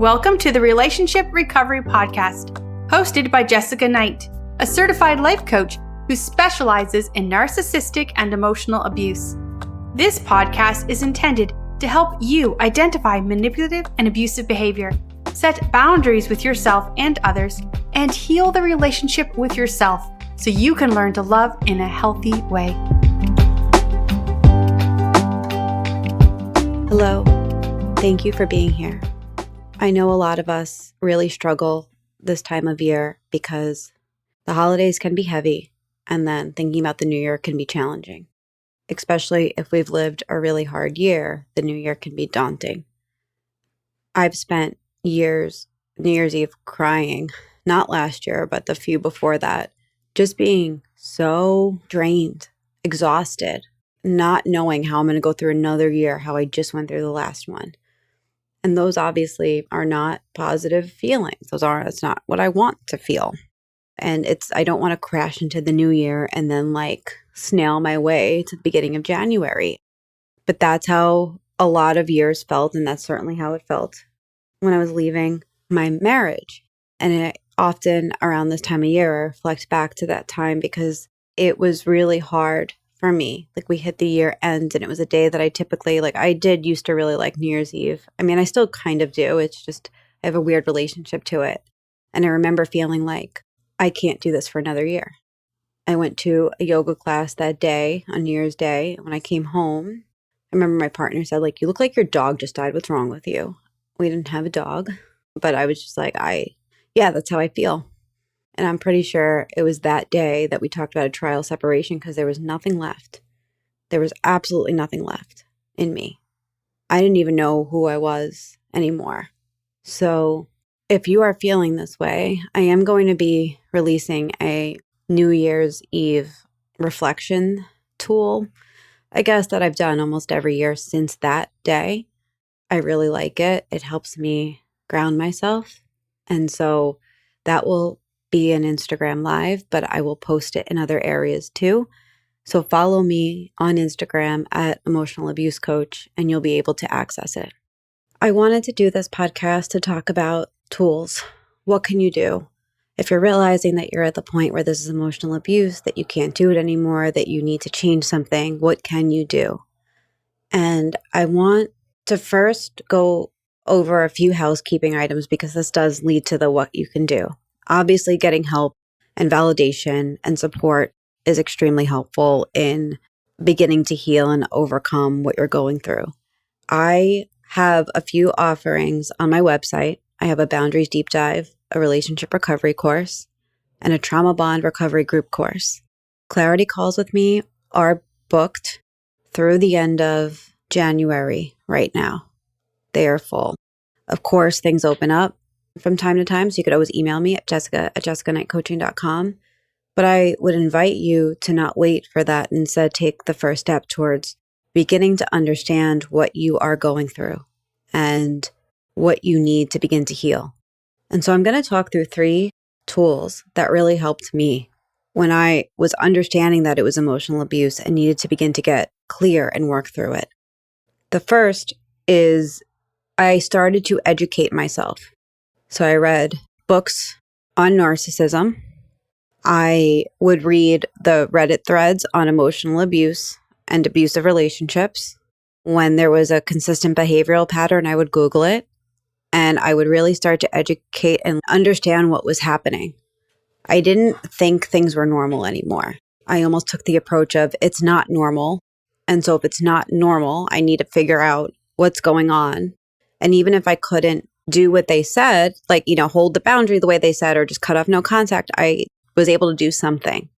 Welcome to the Relationship Recovery Podcast, hosted by Jessica Knight, a certified life coach who specializes in narcissistic and emotional abuse. This podcast is intended to help you identify manipulative and abusive behavior, set boundaries with yourself and others, and heal the relationship with yourself so you can learn to love in a healthy way. Hello. Thank you for being here. I know a lot of us really struggle this time of year because the holidays can be heavy, and then thinking about the new year can be challenging. Especially if we've lived a really hard year, the new year can be daunting. I've spent years, New Year's Eve, crying, not last year, but the few before that, just being so drained, exhausted, not knowing how I'm going to go through another year, how I just went through the last one. And those obviously are not positive feelings. It's not what I want to feel. And I don't want to crash into the new year and then snail my way to the beginning of January. But that's how a lot of years felt. And that's certainly how it felt when I was leaving my marriage. And it often around this time of year, I reflect back to that time because it was really hard for me. We hit the year end and it was a day that I typically, I did used to really like New Year's Eve. I mean, I still kind of do. It's just, I have a weird relationship to it. And I remember feeling like I can't do this for another year. I went to a yoga class that day on New Year's Day. When I came home, I remember my partner said, you look like your dog just died. What's wrong with you? We didn't have a dog, but I was just yeah, that's how I feel. And I'm pretty sure it was that day that we talked about a trial separation because there was nothing left. There was absolutely nothing left in me. I didn't even know who I was anymore. So if you are feeling this way, I am going to be releasing a New Year's Eve reflection tool, I guess, that I've done almost every year since that day. I really like it. It helps me ground myself. And so that will be an Instagram Live, but I will post it in other areas too. So follow me on Instagram at Emotional Abuse Coach, and you'll be able to access it. I wanted to do this podcast to talk about tools. What can you do? If you're realizing that you're at the point where this is emotional abuse, that you can't do it anymore, that you need to change something, what can you do? And I want to first go over a few housekeeping items because this does lead to the what you can do. Obviously, getting help and validation and support is extremely helpful in beginning to heal and overcome what you're going through. I have a few offerings on my website. I have a Boundaries Deep Dive, a Relationship Recovery course, and a Trauma Bond Recovery Group course. Clarity calls with me are booked through the end of January right now. They are full. Of course, things open up from time to time, so you could always email me at jessica@jessicaknightcoaching.com. But I would invite you to not wait for that and instead take the first step towards beginning to understand what you are going through and what you need to begin to heal. And so I'm going to talk through 3 tools that really helped me when I was understanding that it was emotional abuse and needed to begin to get clear and work through it. The first is I started to educate myself. So I read books on narcissism. I would read the Reddit threads on emotional abuse and abusive relationships. When there was a consistent behavioral pattern, I would Google it, and I would really start to educate and understand what was happening. I didn't think things were normal anymore. I almost took the approach of it's not normal. And so if it's not normal, I need to figure out what's going on. And even if I couldn't do what they said, hold the boundary the way they said, or just cut off no contact, I was able to do something.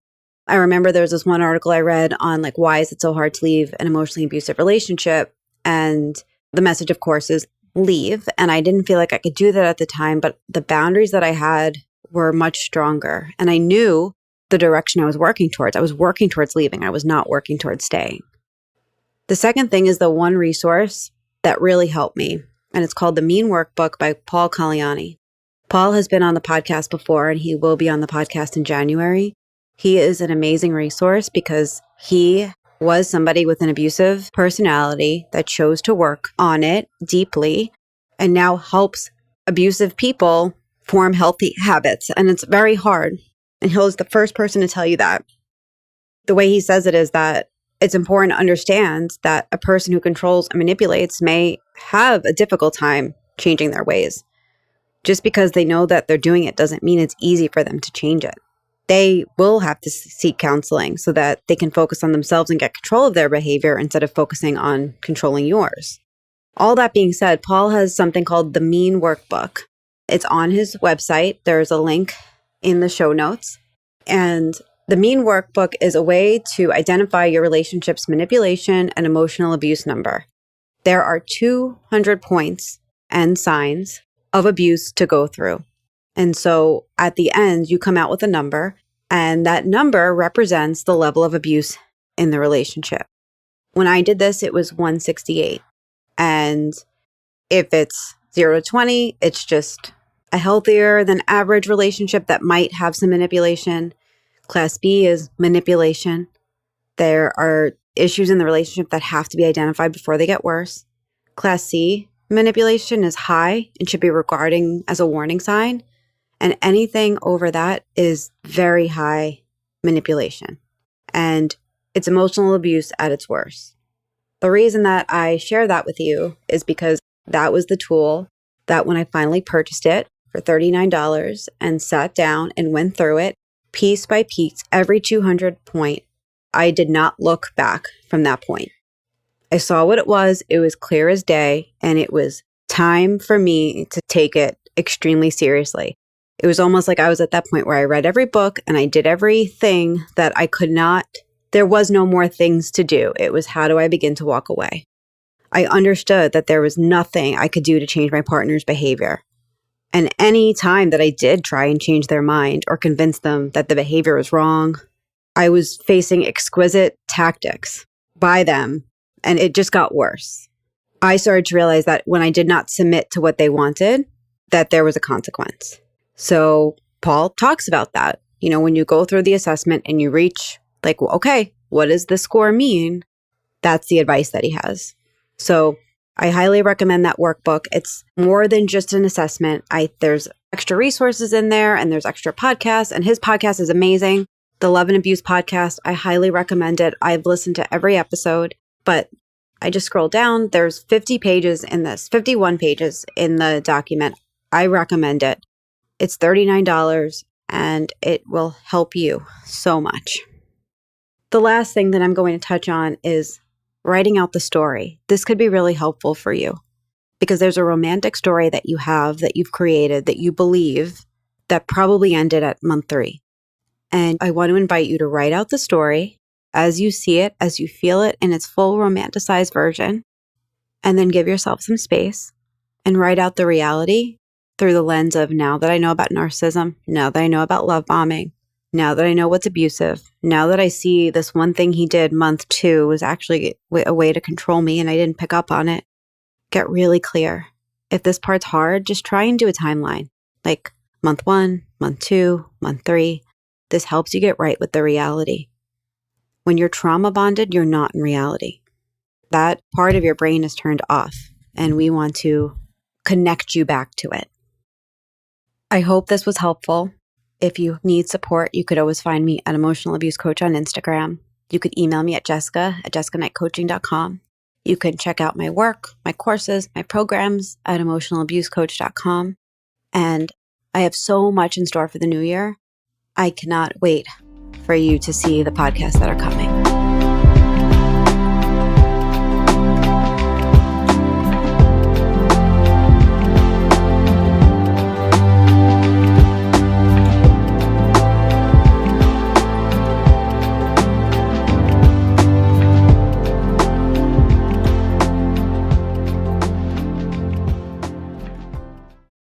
I remember there was this one article I read on why is it so hard to leave an emotionally abusive relationship? And the message, of course, is leave. And I didn't feel like I could do that at the time, but the boundaries that I had were much stronger. And I knew the direction I was working towards. I was working towards leaving. I was not working towards staying. The second thing is the one resource that really helped me. And it's called The Mean Workbook by Paul Caliani. Paul has been on the podcast before, and he will be on the podcast in January. He is an amazing resource because he was somebody with an abusive personality that chose to work on it deeply and now helps abusive people form healthy habits, and it's very hard. And he's the first person to tell you that. The way he says it is that it's important to understand that a person who controls and manipulates may have a difficult time changing their ways. Just because they know that they're doing it doesn't mean it's easy for them to change it. They will have to seek counseling so that they can focus on themselves and get control of their behavior instead of focusing on controlling yours. All that being said, Paul has something called the Mean Workbook. It's on his website. There's a link in the show notes. And the Mean Workbook is a way to identify your relationship's manipulation and emotional abuse number. There are 200 points and signs of abuse to go through. And so at the end, you come out with a number, and that number represents the level of abuse in the relationship. When I did this, it was 168. And if it's 0 to 20, it's just a healthier than average relationship that might have some manipulation. Class B is manipulation. There are issues in the relationship that have to be identified before they get worse. Class C, manipulation, is high and should be regarded as a warning sign. And anything over that is very high manipulation. And it's emotional abuse at its worst. The reason that I share that with you is because that was the tool that when I finally purchased it for $39 and sat down and went through it piece by piece, every 200 point, I did not look back from that point. I saw what it was clear as day, and it was time for me to take it extremely seriously. It was almost like I was at that point where I read every book and I did everything that I could not. There was no more things to do. It was, how do I begin to walk away? I understood that there was nothing I could do to change my partner's behavior. And any time that I did try and change their mind or convince them that the behavior was wrong, I was facing exquisite tactics by them, and it just got worse. I started to realize that when I did not submit to what they wanted, that there was a consequence. So Paul talks about that. You know, when you go through the assessment and you reach like, well, okay, what does the score mean? That's the advice that he has. So I highly recommend that workbook. It's more than just an assessment. There's extra resources in there, and there's extra podcasts, and his podcast is amazing. The Love and Abuse podcast, I highly recommend it. I've listened to every episode, but I just scrolled down. There's 50 pages in this, 51 pages in the document. I recommend it. It's $39, and it will help you so much. The last thing that I'm going to touch on is writing out the story. This could be really helpful for you because there's a romantic story that you have, that you've created, that you believe that probably ended at month 3. And I want to invite you to write out the story as you see it, as you feel it in its full romanticized version, and then give yourself some space and write out the reality through the lens of, now that I know about narcissism, now that I know about love bombing, now that I know what's abusive, now that I see this one thing he did month 2 was actually a way to control me and I didn't pick up on it, get really clear. If this part's hard, just try and do a timeline, like month 1, month 2, month 3. This helps you get right with the reality. When you're trauma bonded, you're not in reality. That part of your brain is turned off, and we want to connect you back to it. I hope this was helpful. If you need support, you could always find me at Emotional Abuse Coach on Instagram. You could email me at jessica@jessicaknightcoaching.com. You can check out my work, my courses, my programs at emotionalabusecoach.com. And I have so much in store for the new year. I cannot wait for you to see the podcasts that are coming.